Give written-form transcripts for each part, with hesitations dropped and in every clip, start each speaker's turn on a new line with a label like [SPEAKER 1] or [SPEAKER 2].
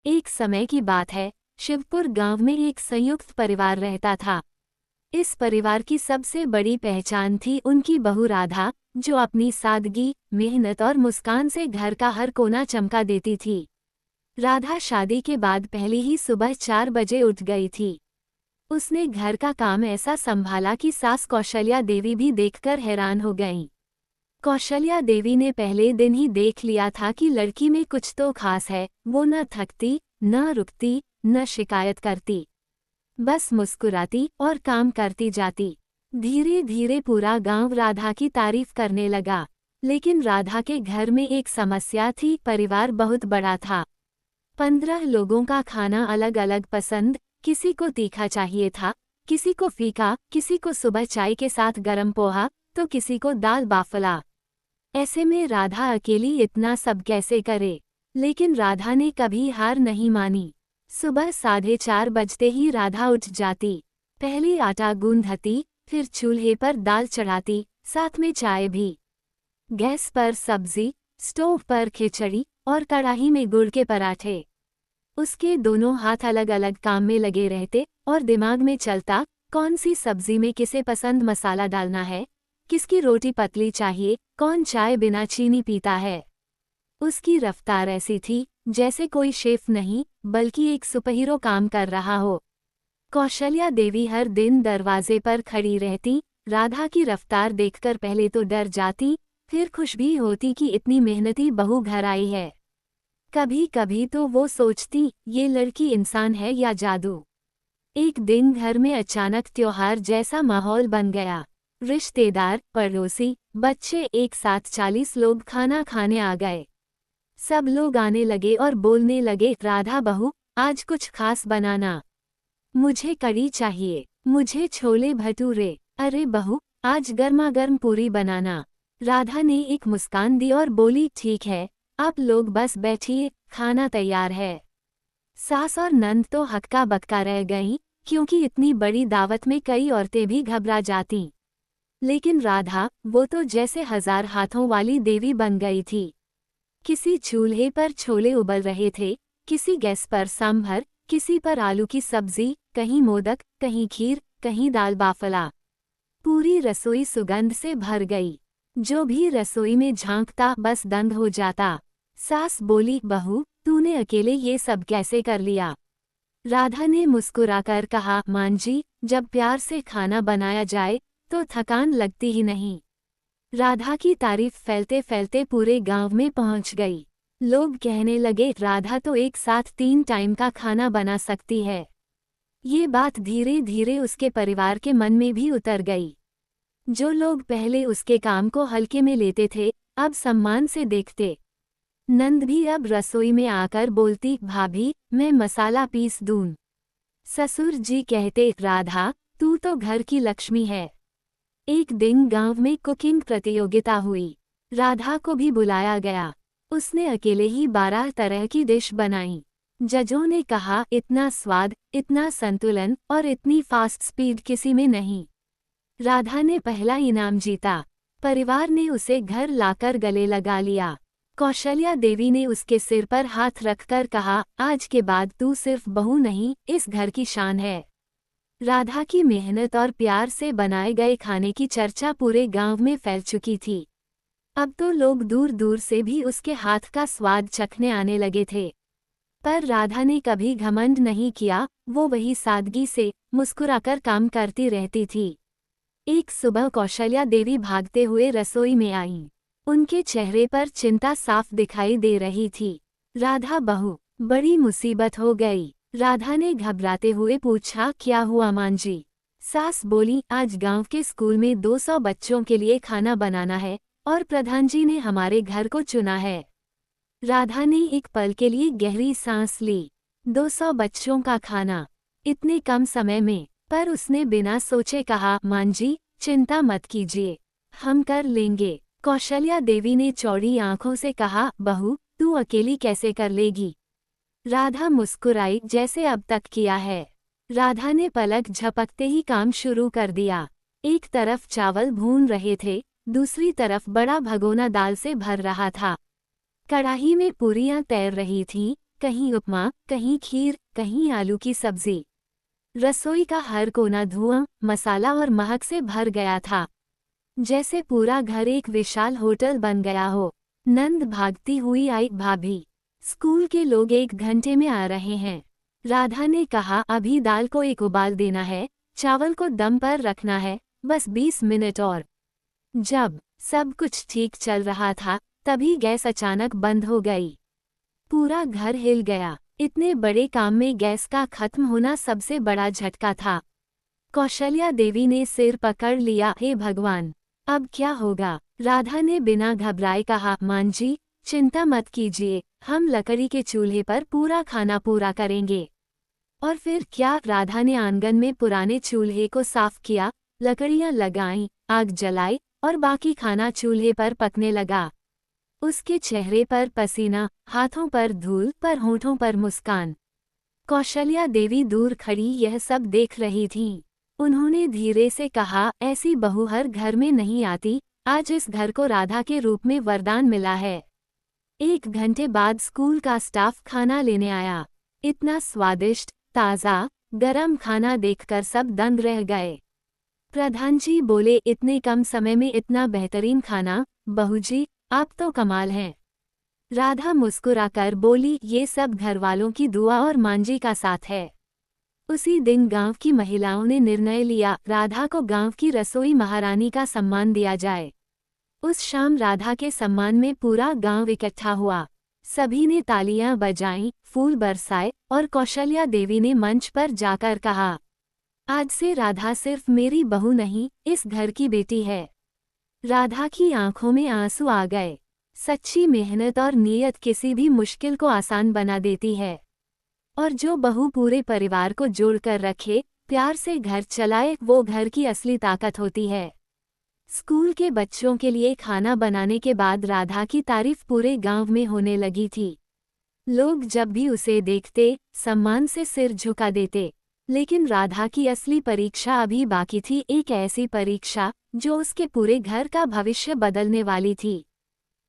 [SPEAKER 1] एक समय की बात है, शिवपुर गांव में एक संयुक्त परिवार रहता था। इस परिवार की सबसे बड़ी पहचान थी उनकी बहू राधा, जो अपनी सादगी, मेहनत और मुस्कान से घर का हर कोना चमका देती थी। राधा शादी के बाद पहली ही सुबह 4 बजे उठ गई थी। उसने घर का काम ऐसा संभाला कि सास कौशल्या देवी भी देखकर हैरान हो गईं। कौशल्या देवी ने पहले दिन ही देख लिया था कि लड़की में कुछ तो खास है। वो न थकती, न रुकती, न शिकायत करती, बस मुस्कुराती और काम करती जाती। धीरे धीरे पूरा गांव राधा की तारीफ करने लगा। लेकिन राधा के घर में एक समस्या थी, परिवार बहुत बड़ा था। 15 लोगों का खाना अलग अलग पसंद, किसी को तीखा चाहिए था, किसी को फीका, किसी को सुबह चाय के साथ गरम पोहा, तो किसी को दाल बाफला। ऐसे में राधा अकेली इतना सब कैसे करे? लेकिन राधा ने कभी हार नहीं मानी। सुबह 4:30 बजते ही राधा उठ जाती। पहले आटा गूंथती, फिर चूल्हे पर दाल चढ़ाती, साथ में चाय भी। गैस पर सब्जी, स्टोव पर खिचड़ी और कढ़ाई में गुड़ के पराठे। उसके दोनों हाथ अलग अलग काम में लगे रहते और दिमाग में चलता, कौन सी सब्जी में किसे पसंद मसाला डालना है, किसकी रोटी पतली चाहिए, कौन चाय बिना चीनी पीता है। उसकी रफ्तार ऐसी थी जैसे कोई शेफ नहीं, बल्कि एक सुपरहीरो काम कर रहा हो। कौशल्या देवी हर दिन दरवाजे पर खड़ी रहती। राधा की रफ्तार देखकर पहले तो डर जाती, फिर खुश भी होती कि इतनी मेहनती बहू घर आई है। कभी कभी तो वो सोचती, ये लड़की इंसान है या जादू। एक दिन घर में अचानक त्योहार जैसा माहौल बन गया। रिश्तेदार, पड़ोसी, बच्चे एक साथ 40 लोग खाना खाने आ गए। सब लोग आने लगे और बोलने लगे, राधा बहू, आज कुछ खास बनाना। मुझे कढ़ी चाहिए, मुझे छोले भटूरे, अरे बहू, आज गर्मा गर्म पूरी बनाना। राधा ने एक मुस्कान दी और बोली, ठीक है, आप लोग बस बैठिए, खाना तैयार है। सास और नंद तो हक्का बक्का रह गईं, क्योंकि इतनी बड़ी दावत में कई औरतें भी घबरा जातीं। लेकिन राधा, वो तो जैसे 1000 हाथों वाली देवी बन गई थी। किसी चूल्हे पर छोले उबल रहे थे, किसी गैस पर सांभर, किसी पर आलू की सब्जी, कहीं मोदक, कहीं खीर, कहीं दाल बाफला। पूरी रसोई सुगंध से भर गई। जो भी रसोई में झांकता बस दंग हो जाता। सास बोली, बहू, तूने अकेले ये सब कैसे कर लिया? राधा ने मुस्कुराकर कहा, मान जी, जब प्यार से खाना बनाया जाए तो थकान लगती ही नहीं। राधा की तारीफ फैलते फैलते पूरे गांव में पहुंच गई। लोग कहने लगे, राधा तो एक साथ 3 टाइम का खाना बना सकती है। ये बात धीरे धीरे उसके परिवार के मन में भी उतर गई। जो लोग पहले उसके काम को हल्के में लेते थे, अब सम्मान से देखते। नंद भी अब रसोई में आकर बोलती, भाभी, मैं मसाला पीस दूं। ससुर जी कहते, राधा, तू तो घर की लक्ष्मी है। एक दिन गांव में कुकिंग प्रतियोगिता हुई। राधा को भी बुलाया गया। उसने अकेले ही 12 तरह की डिश बनाई। जजों ने कहा, इतना स्वाद, इतना संतुलन और इतनी फास्ट स्पीड किसी में नहीं। राधा ने पहला इनाम जीता। परिवार ने उसे घर लाकर गले लगा लिया। कौशल्या देवी ने उसके सिर पर हाथ रखकर कहा, आज के बाद तू सिर्फ बहू नहीं, इस घर की शान है। राधा की मेहनत और प्यार से बनाए गए खाने की चर्चा पूरे गांव में फैल चुकी थी। अब तो लोग दूर दूर से भी उसके हाथ का स्वाद चखने आने लगे थे। पर राधा ने कभी घमंड नहीं किया, वो वही सादगी से, मुस्कुराकर काम करती रहती थी। एक सुबह कौशल्या देवी भागते हुए रसोई में आईं। उनके चेहरे पर चिंता साफ दिखाई दे रही थी। राधा बहू, बड़ी मुसीबत हो गई। राधा ने घबराते हुए पूछा, क्या हुआ मां जी? सास बोली, आज गांव के स्कूल में 200 बच्चों के लिए खाना बनाना है और प्रधान जी ने हमारे घर को चुना है। राधा ने एक पल के लिए गहरी सांस ली। 200 बच्चों का खाना, इतने कम समय में। पर उसने बिना सोचे कहा, मां जी, चिंता मत कीजिए, हम कर लेंगे। कौशल्या देवी ने चौड़ी आंखों से कहा, बहू, तू अकेली कैसे कर लेगी? राधा मुस्कुराई, जैसे अब तक किया है। राधा ने पलक झपकते ही काम शुरू कर दिया। एक तरफ चावल भून रहे थे, दूसरी तरफ बड़ा भगोना दाल से भर रहा था। कढ़ाई में पूरियां तैर रही थीं, कहीं उपमा, कहीं खीर, कहीं आलू की सब्जी। रसोई का हर कोना धुआं, मसाला और महक से भर गया था, जैसे पूरा घर एक विशाल होटल बन गया हो। नंद भागती हुई आई, भाभी, स्कूल के लोग 1 घंटे में आ रहे हैं। राधा ने कहा, अभी दाल को एक उबाल देना है, चावल को दम पर रखना है, बस 20 मिनट और। जब सब कुछ ठीक चल रहा था, तभी गैस अचानक बंद हो गई। पूरा घर हिल गया। इतने बड़े काम में गैस का खत्म होना सबसे बड़ा झटका था। कौशल्या देवी ने सिर पकड़ लिया, हे भगवान, अब क्या होगा? राधा ने बिना घबराए कहा, मां जी, चिंता मत कीजिए, हम लकड़ी के चूल्हे पर पूरा खाना पूरा करेंगे। और फिर क्या? राधा ने आंगन में पुराने चूल्हे को साफ किया, लकड़ियां लगाईं, आग जलाई और बाकी खाना चूल्हे पर पकने लगा। उसके चेहरे पर पसीना, हाथों पर धूल, पर होठों पर मुस्कान। कौशल्या देवी दूर खड़ी यह सब देख रही थीं। उन्होंने धीरे से कहा, ऐसी बहू हर घर में नहीं आती, आज इस घर को राधा के रूप में वरदान मिला है। 1 घंटे बाद स्कूल का स्टाफ खाना लेने आया। इतना स्वादिष्ट, ताज़ा, गरम खाना देखकर सब दंग रह गए। प्रधान जी बोले, इतने कम समय में इतना बेहतरीन खाना, बहू जी, आप तो कमाल हैं। राधा मुस्कुराकर बोली, ये सब घरवालों की दुआ और मांझी का साथ है। उसी दिन गांव की महिलाओं ने निर्णय लिया, राधा को गांव की रसोई महारानी का सम्मान दिया जाए। उस शाम राधा के सम्मान में पूरा गांव इकट्ठा हुआ। सभी ने तालियां बजाईं, फूल बरसाए और कौशल्या देवी ने मंच पर जाकर कहा, आज से राधा सिर्फ मेरी बहू नहीं, इस घर की बेटी है। राधा की आंखों में आंसू आ गए। सच्ची मेहनत और नीयत किसी भी मुश्किल को आसान बना देती है। और जो बहू पूरे परिवार को जोड़कर रखे, प्यार से घर चलाए, वो घर की असली ताकत होती है। स्कूल के बच्चों के लिए खाना बनाने के बाद राधा की तारीफ पूरे गांव में होने लगी थी। लोग जब भी उसे देखते, सम्मान से सिर झुका देते। लेकिन राधा की असली परीक्षा अभी बाकी थी, एक ऐसी परीक्षा जो उसके पूरे घर का भविष्य बदलने वाली थी।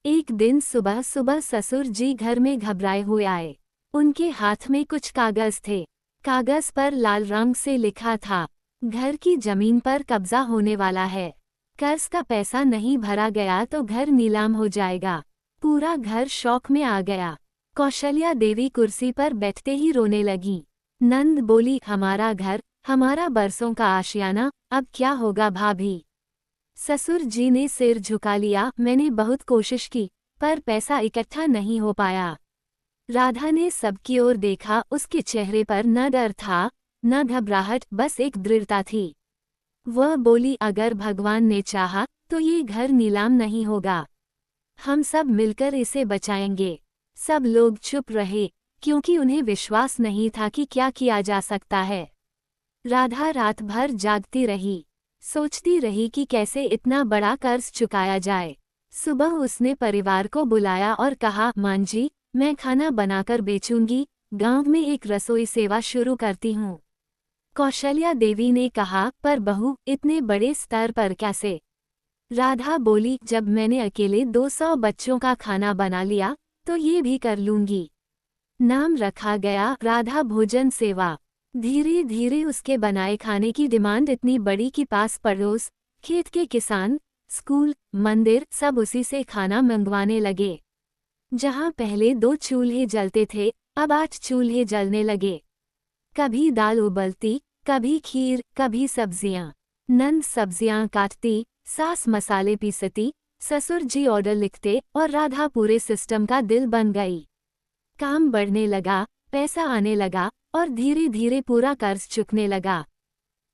[SPEAKER 1] एक दिन सुबह सुबह ससुर जी घर में घबराए हुए आए। उनके हाथ में कुछ कागज थे। कागज पर लाल रंग से लिखा था, घर की जमीन पर कब्जा होने वाला है। कर्ज का पैसा नहीं भरा गया तो घर नीलाम हो जाएगा। पूरा घर शौक में आ गया। कौशल्या देवी कुर्सी पर बैठते ही रोने लगी। नंद बोली, हमारा घर, हमारा बरसों का आशियाना, अब क्या होगा भाभी? ससुर जी ने सिर झुका लिया, मैंने बहुत कोशिश की, पर पैसा इकट्ठा नहीं हो पाया। राधा ने सबकी ओर देखा, उसके चेहरे पर न डर था, न घबराहट, बस एक दृढ़ता थी। वह बोली, अगर भगवान ने चाहा, तो ये घर नीलाम नहीं होगा। हम सब मिलकर इसे बचाएंगे। सब लोग चुप रहे, क्योंकि उन्हें विश्वास नहीं था कि क्या किया जा सकता है। राधा रात भर जागती रही, सोचती रही कि कैसे इतना बड़ा कर्ज चुकाया जाए। सुबह उसने परिवार को बुलाया और कहा, मां जी, मैं खाना बनाकर बेचूंगी, गांव में एक रसोई सेवा शुरू करती हूँ। कौशल्या देवी ने कहा, पर बहू, इतने बड़े स्तर पर कैसे? राधा बोली, जब मैंने अकेले 200 बच्चों का खाना बना लिया, तो ये भी कर लूंगी। नाम रखा गया राधा भोजन सेवा। धीरे धीरे उसके बनाए खाने की डिमांड इतनी बड़ी कि पास पड़ोस, खेत के किसान, स्कूल, मंदिर, सब उसी से खाना मंगवाने लगे। जहां पहले 2 चूल्हे जलते थे, अब 8 चूल्हे जलने लगे। कभी दाल उबलती, कभी खीर, कभी सब्जियां। नंद सब्जियां काटती, सास मसाले पीसती, ससुर जी ऑर्डर लिखते और राधा पूरे सिस्टम का दिल बन गई। काम बढ़ने लगा, पैसा आने लगा और धीरे धीरे पूरा कर्ज चुकने लगा।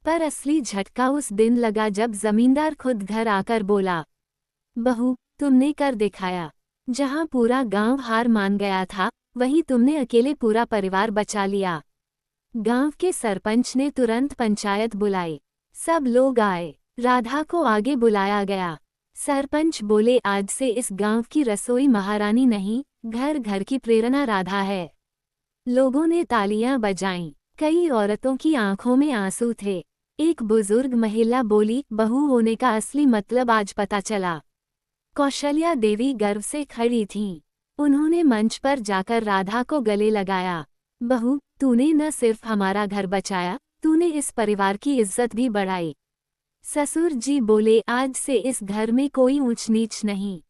[SPEAKER 1] पर असली झटका उस दिन लगा जब जमींदार खुद घर आकर बोला, बहू, तुमने कर दिखाया। जहां पूरा गांव हार मान गया था, वहीं तुमने अकेले पूरा परिवार बचा लिया। गांव के सरपंच ने तुरंत पंचायत बुलाई। सब लोग आए। राधा को आगे बुलाया गया। सरपंच बोले, आज से इस गांव की रसोई महारानी नहीं, घर घर की प्रेरणा राधा है। लोगों ने तालियां बजाईं। कई औरतों की आंखों में आंसू थे। एक बुजुर्ग महिला बोली, बहू होने का असली मतलब आज पता चला। कौशल्या देवी गर्व से खड़ी थीं। उन्होंने मंच पर जाकर राधा को गले लगाया। बहू, तूने न सिर्फ हमारा घर बचाया, तूने इस परिवार की इज्जत भी बढ़ाई। ससुर जी बोले, आज से इस घर में कोई ऊंच नीच नहीं।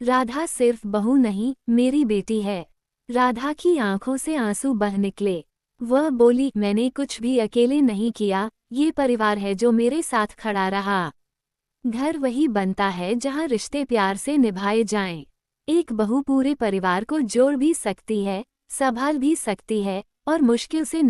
[SPEAKER 1] राधा सिर्फ बहू नहीं, मेरी बेटी है। राधा की आंखों से आंसू बह निकले। वह बोली, मैंने कुछ भी अकेले नहीं किया, ये परिवार है जो मेरे साथ खड़ा रहा। घर वही बनता है जहाँ रिश्ते प्यार से निभाए जाएं। एक बहू पूरे परिवार को जोड़ भी सकती है, संभाल भी सकती है और मुश्किल से